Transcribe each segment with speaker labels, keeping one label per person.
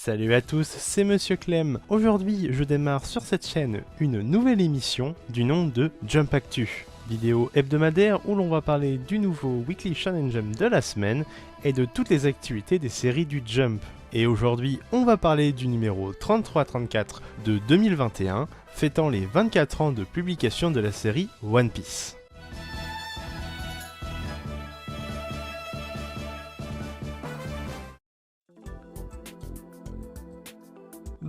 Speaker 1: Salut à tous, c'est Monsieur Clem. Aujourd'hui, je démarre sur cette chaîne une nouvelle émission du nom de Jump Actu. Vidéo hebdomadaire où l'on va parler du nouveau Weekly Shonen Jump de la semaine et de toutes les activités des séries du Jump. Et aujourd'hui, on va parler du numéro 33-34 de 2021, fêtant les 24 ans de publication de la série One Piece.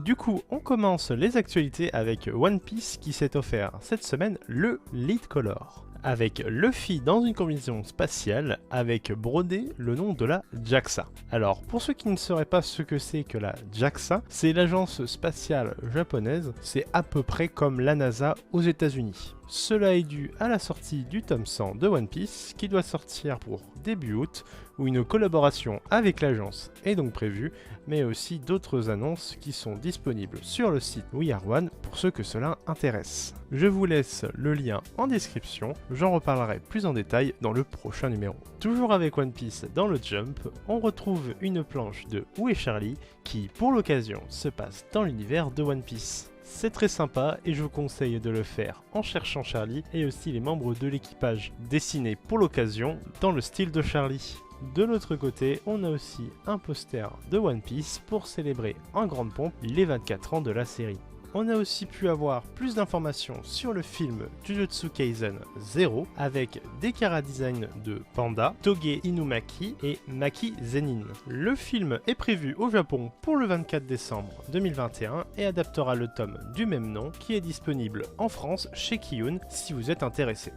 Speaker 1: Du coup, on commence les actualités avec One Piece qui s'est offert cette semaine le Lead Color. Avec Luffy dans une combinaison spatiale, avec brodé le nom de la JAXA. Alors, pour ceux qui ne sauraient pas ce que c'est que la JAXA, c'est l'agence spatiale japonaise, c'est à peu près comme la NASA aux États-Unis. Cela est dû à la sortie du tome 100 de One Piece, qui doit sortir pour début août, où une collaboration avec l'agence est donc prévue, mais aussi d'autres annonces qui sont disponibles sur le site We Are One pour ceux que cela intéresse. Je vous laisse le lien en description, j'en reparlerai plus en détail dans le prochain numéro. Toujours avec One Piece dans le Jump, on retrouve une planche de Où est Charlie qui, pour l'occasion, se passe dans l'univers de One Piece. C'est très sympa et je vous conseille de le faire en cherchant Charlie et aussi les membres de l'équipage dessinés pour l'occasion dans le style de Charlie. De l'autre côté, on a aussi un poster de One Piece pour célébrer en grande pompe les 24 ans de la série. On a aussi pu avoir plus d'informations sur le film Jujutsu Kaisen 0 avec des chara-design de Panda, Toge Inumaki et Maki Zenin. Le film est prévu au Japon pour le 24 décembre 2021 et adaptera le tome du même nom qui est disponible en France chez Kiyun si vous êtes intéressé.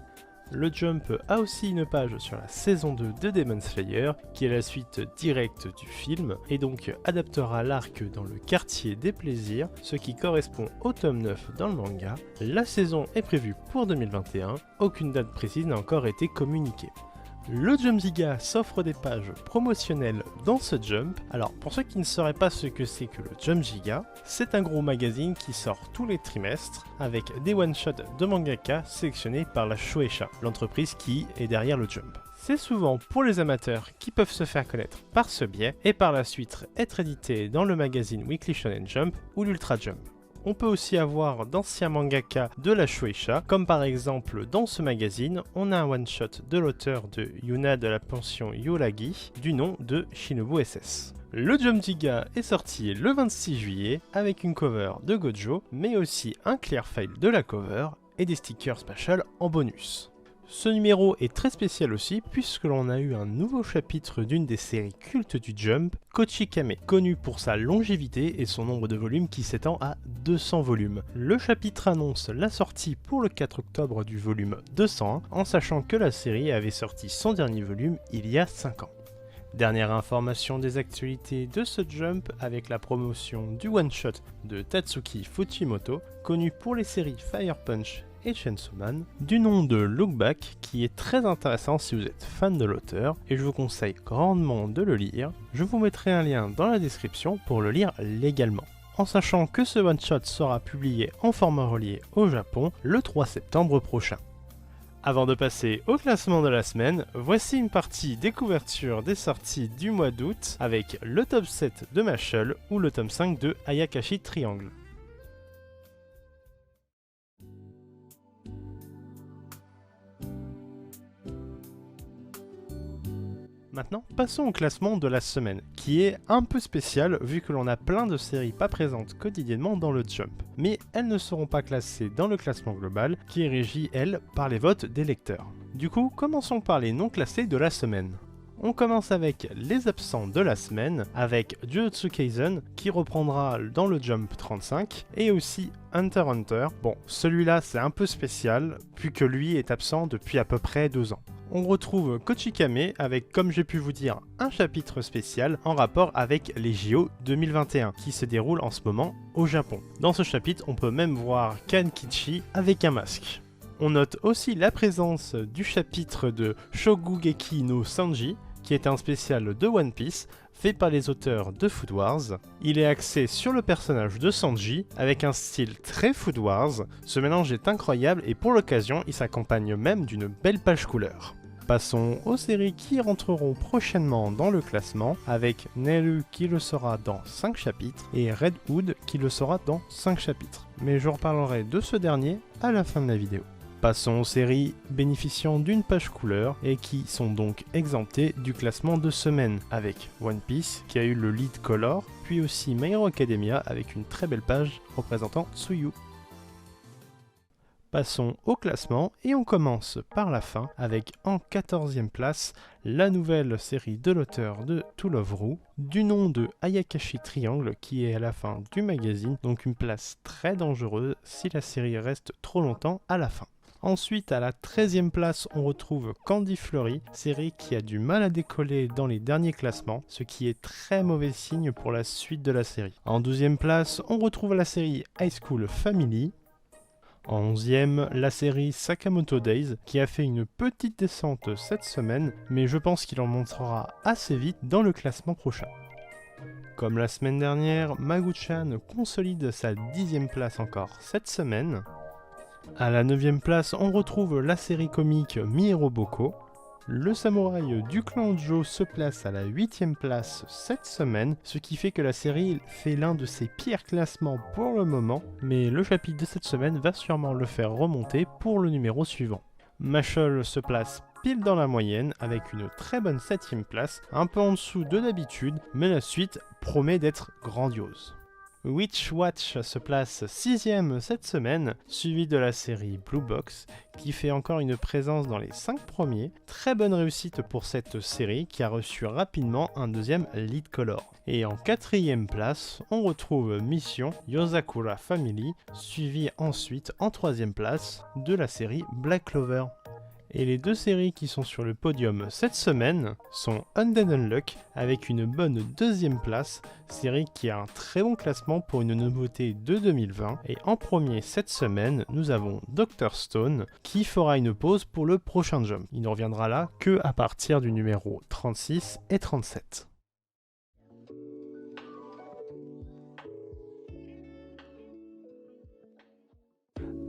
Speaker 1: Le Jump a aussi une page sur la saison 2 de Demon Slayer, qui est la suite directe du film, et donc adaptera l'arc dans le quartier des plaisirs, ce qui correspond au tome 9 dans le manga. La saison est prévue pour 2021, aucune date précise n'a encore été communiquée. Le Jump Giga s'offre des pages promotionnelles dans ce Jump. Alors pour ceux qui ne sauraient pas ce que c'est que le Jump Giga, c'est un gros magazine qui sort tous les trimestres avec des one-shots de mangaka sélectionnés par la Shueisha, l'entreprise qui est derrière le Jump. C'est souvent pour les amateurs qui peuvent se faire connaître par ce biais et par la suite être édité dans le magazine Weekly Shonen Jump ou l'Ultra Jump. On peut aussi avoir d'anciens mangaka de la Shueisha, comme par exemple dans ce magazine, on a un one-shot de l'auteur de Yuna de la pension Yoragi, du nom de Shinobu SS. Le Jump Giga est sorti le 26 juillet avec une cover de Gojo, mais aussi un clear file de la cover et des stickers special en bonus. Ce numéro est très spécial aussi puisque l'on a eu un nouveau chapitre d'une des séries cultes du Jump, Kochikame, connu pour sa longévité et son nombre de volumes qui s'étend à 200 volumes. Le chapitre annonce la sortie pour le 4 octobre du volume 201, en sachant que la série avait sorti son dernier volume il y a 5 ans. Dernière information des actualités de ce Jump avec la promotion du one-shot de Tatsuki Fujimoto, connu pour les séries Fire Punch et Chainsaw Man, du nom de Look Back, qui est très intéressant si vous êtes fan de l'auteur, et je vous conseille grandement de le lire. Je vous mettrai un lien dans la description pour le lire légalement. En sachant que ce one-shot sera publié en format relié au Japon le 3 septembre prochain. Avant de passer au classement de la semaine, voici une partie des couvertures des sorties du mois d'août avec le top 7 de Mashle ou le tome 5 de Ayakashi Triangle. Maintenant, passons au classement de la semaine, qui est un peu spécial vu que l'on a plein de séries pas présentes quotidiennement dans le Jump. Mais elles ne seront pas classées dans le classement global, qui est régi, elle, par les votes des lecteurs. Du coup, commençons par les non classés de la semaine. On commence avec les absents de la semaine, avec Jujutsu Kaisen, qui reprendra dans le Jump 35, et aussi Hunter x Hunter. Bon, celui-là c'est un peu spécial, vu que lui est absent depuis à peu près 2 ans. On retrouve Kochikame avec, comme j'ai pu vous dire, un chapitre spécial en rapport avec les JO 2021 qui se déroulent en ce moment au Japon. Dans ce chapitre, on peut même voir Kankichi avec un masque. On note aussi la présence du chapitre de Shokugeki no Sanji, qui est un spécial de One Piece fait par les auteurs de Food Wars. Il est axé sur le personnage de Sanji avec un style très Food Wars. Ce mélange est incroyable et pour l'occasion, il s'accompagne même d'une belle page couleur. Passons aux séries qui rentreront prochainement dans le classement, avec Neru qui le sera dans 5 chapitres et Red Hood qui le sera dans 5 chapitres. Mais je reparlerai de ce dernier à la fin de la vidéo. Passons aux séries bénéficiant d'une page couleur et qui sont donc exemptées du classement de semaine, avec One Piece qui a eu le lead color, puis aussi My Hero Academia avec une très belle page représentant Tsuyu. Passons au classement et on commence par la fin avec en 14e place la nouvelle série de l'auteur de To Love Ru du nom de Ayakashi Triangle qui est à la fin du magazine, donc une place très dangereuse si la série reste trop longtemps à la fin. Ensuite, à la 13e place, on retrouve Candy Fleury, série qui a du mal à décoller dans les derniers classements, ce qui est très mauvais signe pour la suite de la série. En 12e place, on retrouve la série High School Family. En 11e, la série Sakamoto Days, qui a fait une petite descente cette semaine, mais je pense qu'il en montera assez vite dans le classement prochain. Comme la semaine dernière, Magu-chan consolide sa 10e place encore cette semaine. À la 9e place, on retrouve la série comique Mi-Hero Boko. Le samouraï du clan Joe se place à la 8e place cette semaine, ce qui fait que la série fait l'un de ses pires classements pour le moment, mais le chapitre de cette semaine va sûrement le faire remonter pour le numéro suivant. Mashle se place pile dans la moyenne avec une très bonne 7e place, un peu en dessous de d'habitude, mais la suite promet d'être grandiose. Witch Watch se place 6e cette semaine, suivi de la série Blue Box, qui fait encore une présence dans les 5 premiers. Très bonne réussite pour cette série qui a reçu rapidement un deuxième lead color. Et en 4e place, on retrouve Mission Yozakura Family, suivi ensuite en 3e place de la série Black Clover. Et les deux séries qui sont sur le podium cette semaine sont Undead Unluck avec une bonne 2e place, série qui a un très bon classement pour une nouveauté de 2020. Et en premier cette semaine, nous avons Dr Stone qui fera une pause pour le prochain jump. Il ne reviendra là que à partir du numéro 36 et 37.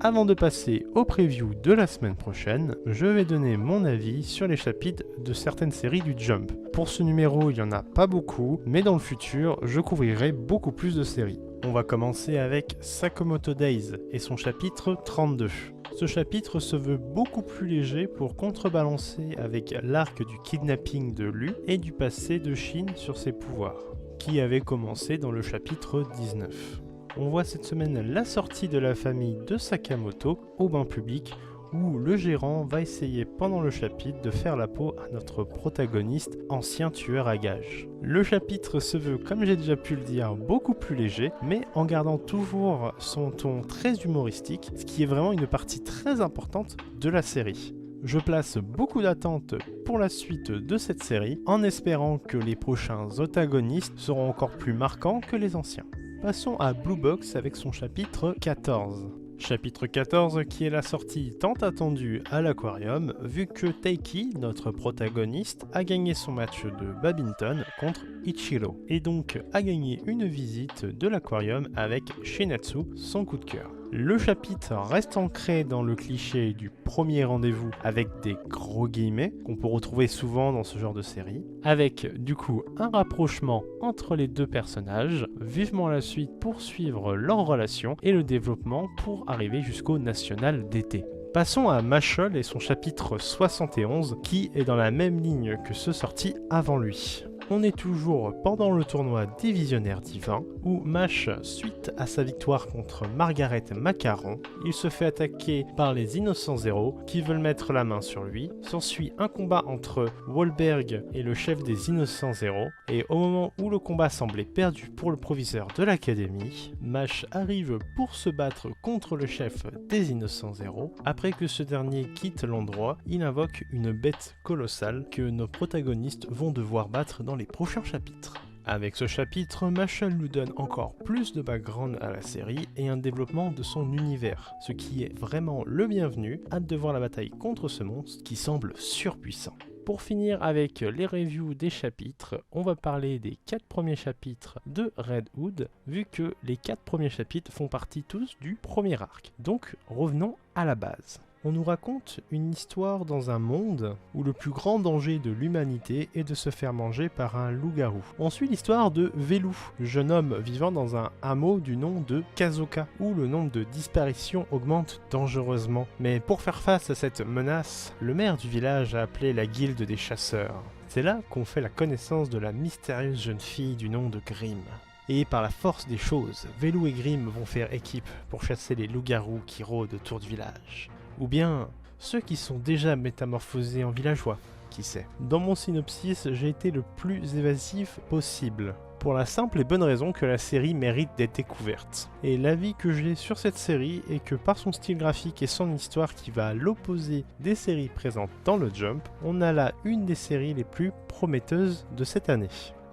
Speaker 1: Avant de passer au preview de la semaine prochaine, je vais donner mon avis sur les chapitres de certaines séries du Jump. Pour ce numéro, il n'y en a pas beaucoup, mais dans le futur, je couvrirai beaucoup plus de séries. On va commencer avec Sakamoto Days et son chapitre 32. Ce chapitre se veut beaucoup plus léger pour contrebalancer avec l'arc du kidnapping de Lu et du passé de Shin sur ses pouvoirs, qui avait commencé dans le chapitre 19. On voit cette semaine la sortie de la famille de Sakamoto au bain public où le gérant va essayer pendant le chapitre de faire la peau à notre protagoniste, ancien tueur à gages. Le chapitre se veut, comme j'ai déjà pu le dire, beaucoup plus léger, mais en gardant toujours son ton très humoristique, ce qui est vraiment une partie très importante de la série. Je place beaucoup d'attentes pour la suite de cette série, en espérant que les prochains antagonistes seront encore plus marquants que les anciens. Passons à Blue Box avec son chapitre 14. Chapitre 14 qui est la sortie tant attendue à l'aquarium vu que Taiki, notre protagoniste, a gagné son match de badminton contre Ichiro et donc a gagné une visite de l'aquarium avec Shinatsu, son coup de cœur. Le chapitre reste ancré dans le cliché du premier rendez-vous avec des gros guillemets qu'on peut retrouver souvent dans ce genre de série, avec du coup un rapprochement entre les deux personnages, vivement la suite pour suivre leur relation et le développement pour arriver jusqu'au national d'été. Passons à Mashle et son chapitre 71 qui est dans la même ligne que ceux sortis avant lui. On est toujours pendant le tournoi des Visionnaires Divins, où Mash, suite à sa victoire contre Margaret Macaron, il se fait attaquer par les Innocents Zéro qui veulent mettre la main sur lui. S'ensuit un combat entre Wahlberg et le chef des Innocents Zéro, et au moment où le combat semblait perdu pour le proviseur de l'académie, Mash arrive pour se battre contre le chef des Innocents Zéro. Après que ce dernier quitte l'endroit, il invoque une bête colossale que nos protagonistes vont devoir battre dans les prochains chapitres. Avec ce chapitre, Mashle nous donne encore plus de background à la série et un développement de son univers, ce qui est vraiment le bienvenu. Hâte de voir la bataille contre ce monstre qui semble surpuissant. Pour finir avec les reviews des chapitres, on va parler des 4 premiers chapitres de Red Hood, vu que les 4 premiers chapitres font partie tous du premier arc. Donc revenons à la base. On nous raconte une histoire dans un monde où le plus grand danger de l'humanité est de se faire manger par un loup-garou. On suit l'histoire de Velou, jeune homme vivant dans un hameau du nom de Kazoka, où le nombre de disparitions augmente dangereusement. Mais pour faire face à cette menace, le maire du village a appelé la guilde des chasseurs. C'est là qu'on fait la connaissance de la mystérieuse jeune fille du nom de Grim. Et par la force des choses, Velou et Grim vont faire équipe pour chasser les loups-garous qui rôdent autour du village. Ou bien, ceux qui sont déjà métamorphosés en villageois, qui sait. Dans mon synopsis, j'ai été le plus évasif possible, pour la simple et bonne raison que la série mérite d'être découverte. Et l'avis que j'ai sur cette série est que par son style graphique et son histoire qui va à l'opposé des séries présentes dans le Jump, on a là une des séries les plus prometteuses de cette année.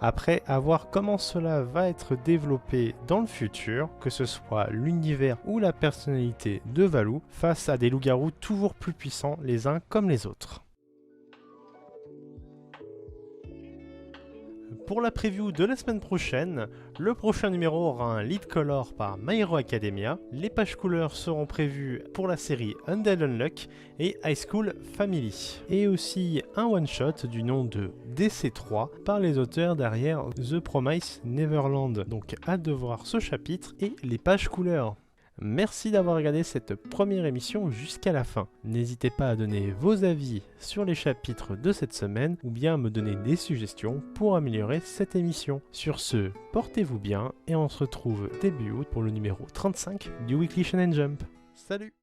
Speaker 1: Après, à voir comment cela va être développé dans le futur, que ce soit l'univers ou la personnalité de Velou, face à des loups-garous toujours plus puissants les uns comme les autres. Pour la preview de la semaine prochaine, le prochain numéro aura un lead color par My Hero Academia. Les pages couleurs seront prévues pour la série Undead Unluck et High School Family. Et aussi un one-shot du nom de DC3 par les auteurs derrière The Promised Neverland. Donc hâte de voir ce chapitre et les pages couleurs. Merci d'avoir regardé cette première émission jusqu'à la fin. N'hésitez pas à donner vos avis sur les chapitres de cette semaine ou bien à me donner des suggestions pour améliorer cette émission. Sur ce, portez-vous bien et on se retrouve début août pour le numéro 35 du Weekly Shonen Jump. Salut!